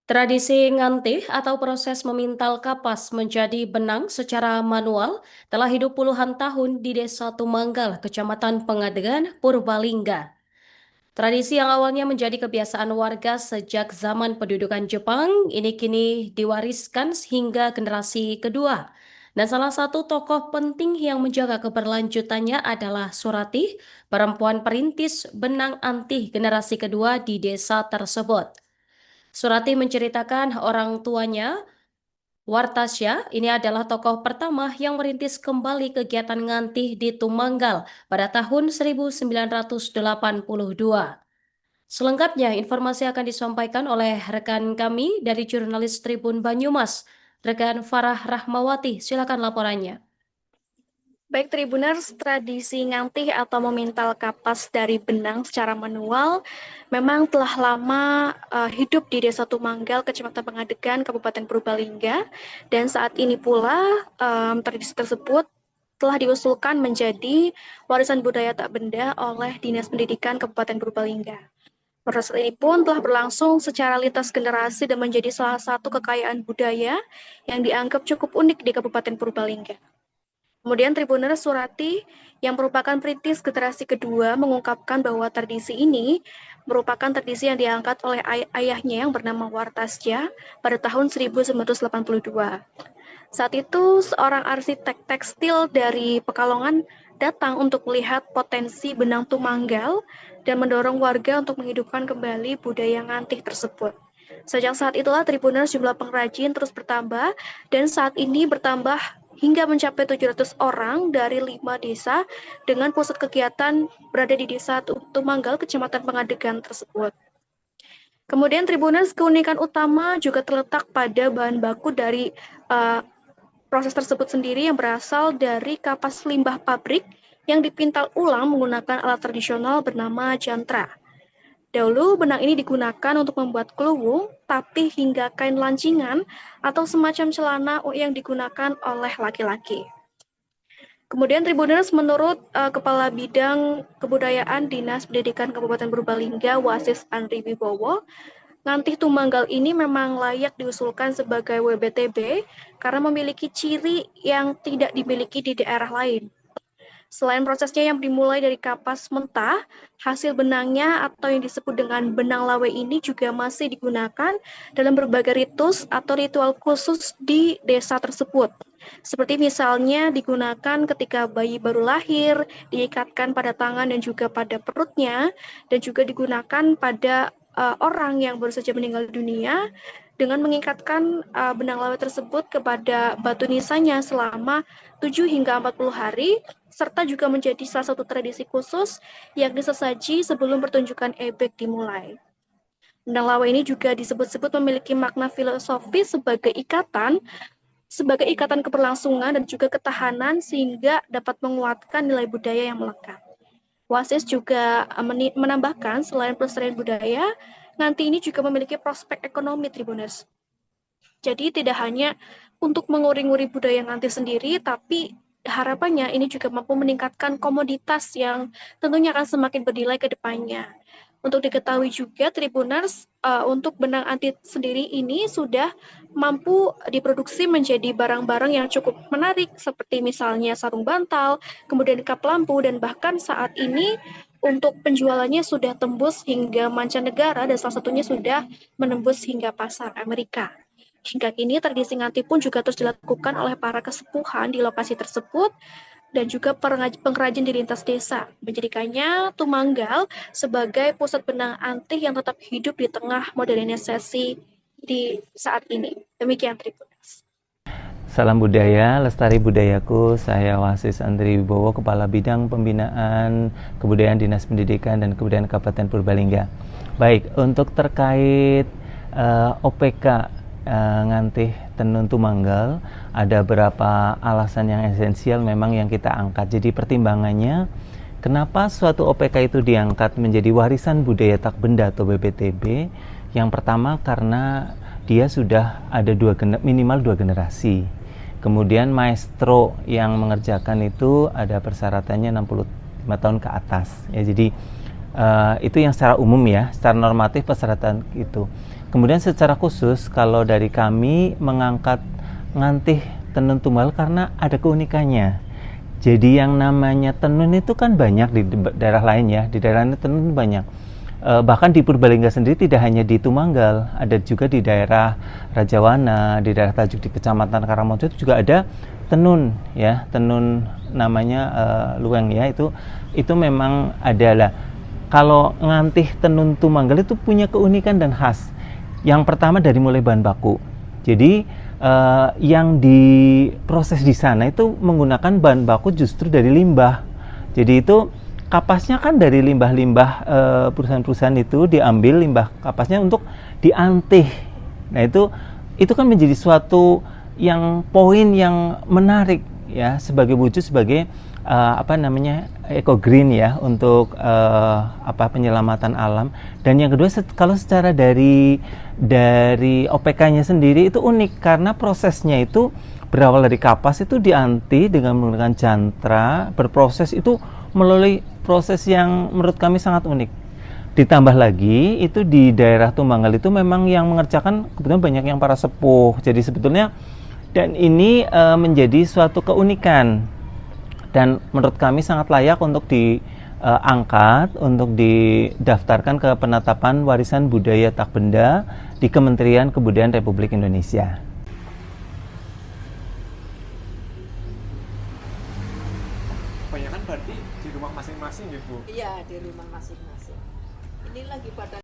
Tradisi ngantih atau proses memintal kapas menjadi benang secara manual telah hidup puluhan tahun di Desa Tumanggal, Kecamatan Pengadegan, Purbalingga. Tradisi yang awalnya menjadi kebiasaan warga sejak zaman pendudukan Jepang, ini kini diwariskan hingga generasi kedua. Dan salah satu tokoh penting yang menjaga keberlanjutannya adalah Surati, perempuan perintis benang antih generasi kedua di desa tersebut. Surati menceritakan orang tuanya, Wartasya, ini adalah tokoh pertama yang merintis kembali kegiatan ngantih di Tumanggal pada tahun 1982. Selengkapnya, informasi akan disampaikan oleh rekan kami dari jurnalis Tribun Banyumas, rekan Farah Rahmawati. Silakan laporannya. Baik Tribuners, tradisi ngantih atau memintal kapas dari benang secara manual memang telah lama hidup di Desa Tumanggal, Kecamatan Pengadegan, Kabupaten Purbalingga, dan saat ini pula tradisi tersebut telah diusulkan menjadi warisan budaya tak benda oleh Dinas Pendidikan Kabupaten Purbalingga. Proses ini pun telah berlangsung secara lintas generasi dan menjadi salah satu kekayaan budaya yang dianggap cukup unik di Kabupaten Purbalingga. Kemudian Tribuners Surati yang merupakan perintis generasi kedua mengungkapkan bahwa tradisi ini merupakan tradisi yang diangkat oleh ayahnya yang bernama Wartasya pada tahun 1982. Saat itu seorang arsitek tekstil dari Pekalongan datang untuk melihat potensi benang Tumanggal dan mendorong warga untuk menghidupkan kembali budaya ngantih tersebut. Sejak saat itulah Tribuners jumlah pengrajin terus bertambah dan saat ini bertambah hingga mencapai 700 orang dari 5 desa dengan pusat kegiatan berada di Desa Tumanggal, Kecamatan Pengadegan tersebut. Kemudian Tribuners, keunikan utama juga terletak pada bahan baku dari proses tersebut sendiri yang berasal dari kapas limbah pabrik yang dipintal ulang menggunakan alat tradisional bernama jantra. Dahulu benang ini digunakan untuk membuat kluwung, tapi hingga kain lancingan atau semacam celana yang digunakan oleh laki-laki. Kemudian Tribuners, menurut Kepala Bidang Kebudayaan Dinas Pendidikan Kabupaten Purbalingga, Wasis Andri Wibowo, ngantih Tumanggal ini memang layak diusulkan sebagai WBTB karena memiliki ciri yang tidak dimiliki di daerah lain. Selain prosesnya yang dimulai dari kapas mentah, hasil benangnya atau yang disebut dengan benang lawe ini juga masih digunakan dalam berbagai ritus atau ritual khusus di desa tersebut. Seperti misalnya digunakan ketika bayi baru lahir, diikatkan pada tangan dan juga pada perutnya, dan juga digunakan pada orang yang baru saja meninggal dunia dengan mengikatkan benang lawe tersebut kepada batu nisannya selama 7 hingga 40 hari, serta juga menjadi salah satu tradisi khusus yang disesaji sebelum pertunjukan ebek dimulai. Benang lawe ini juga disebut-sebut memiliki makna filosofis sebagai ikatan keberlangsungan dan juga ketahanan sehingga dapat menguatkan nilai budaya yang melekat. Wasis juga menambahkan selain pelestarian budaya, ngantih ini juga memiliki prospek ekonomi Tribuners. Jadi tidak hanya untuk menguri-nguri budaya ngantih sendiri, tapi harapannya ini juga mampu meningkatkan komoditas yang tentunya akan semakin bernilai ke depannya. Untuk diketahui juga Tribuners, untuk benang antih sendiri ini sudah mampu diproduksi menjadi barang-barang yang cukup menarik seperti misalnya sarung bantal, kemudian kap lampu, dan bahkan saat ini untuk penjualannya sudah tembus hingga mancanegara dan salah satunya sudah menembus hingga pasar Amerika. Hingga kini tradisi ngantih pun juga terus dilakukan oleh para kesepuhan di lokasi tersebut dan juga pengrajin di lintas desa, menjadikannya Tumanggal sebagai pusat benang antih yang tetap hidup di tengah modernisasi di saat ini. Demikian Tribuners. Salam budaya, lestari budayaku. Saya Wasis Andri Wibowo, Kepala Bidang Pembinaan Kebudayaan Dinas Pendidikan dan Kebudayaan Kabupaten Purbalingga. Baik, untuk terkait OPK ngantih tenun Tumanggal, ada beberapa alasan yang esensial memang yang kita angkat. Jadi pertimbangannya, kenapa suatu OPK itu diangkat menjadi warisan budaya tak benda atau WBTB? Yang pertama karena dia sudah ada minimal 2 generasi. Kemudian maestro yang mengerjakan itu ada persyaratannya 65 tahun ke atas. Ya, jadi Itu yang secara umum ya, secara normatif persyaratan itu. Kemudian secara khusus kalau dari kami mengangkat ngantih tenun tunggal karena ada keunikannya. Jadi yang namanya tenun itu kan banyak di daerah lain ya, di daerah lain tenun banyak. Bahkan di Purbalingga sendiri tidak hanya di Tumanggal, ada juga di daerah Rajawana, di daerah Tajuk di Kecamatan Karangmojo itu juga ada tenun ya, tenun namanya luweng ya, itu memang adalah. Kalau ngantih tenun Tumanggal itu punya keunikan dan khas. Yang pertama dari mulai bahan baku. Jadi yang diproses di sana itu menggunakan bahan baku justru dari limbah. Jadi itu kapasnya kan dari limbah-limbah perusahaan-perusahaan itu diambil limbah kapasnya untuk diantih. Nah itu kan menjadi suatu yang poin yang menarik ya sebagai wujud sebagai eco green ya untuk penyelamatan alam. Dan yang kedua kalau secara dari OPK-nya sendiri itu unik karena prosesnya itu berawal dari kapas itu dianti dengan menggunakan jantra, berproses itu melalui proses yang menurut kami sangat unik. Ditambah lagi itu di daerah Tumanggal itu memang yang mengerjakan kebetulan banyak yang para sepuh. Jadi sebetulnya dan ini menjadi suatu keunikan. Dan menurut kami sangat layak untuk diangkat, untuk didaftarkan ke penetapan warisan budaya tak benda di Kementerian Kebudayaan Republik Indonesia. Kebanyakan berarti di rumah masing-masing gitu? Iya, di rumah masing-masing. Ini lagi pada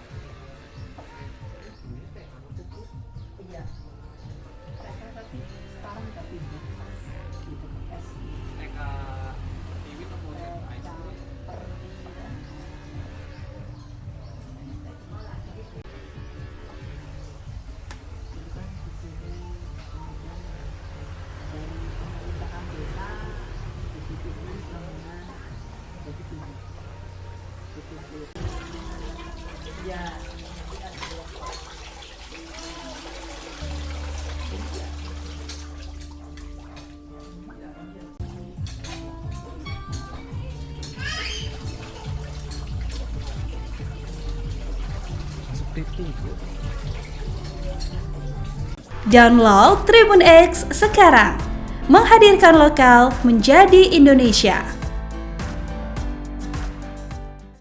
Download Tribun X sekarang, menghadirkan lokal menjadi Indonesia.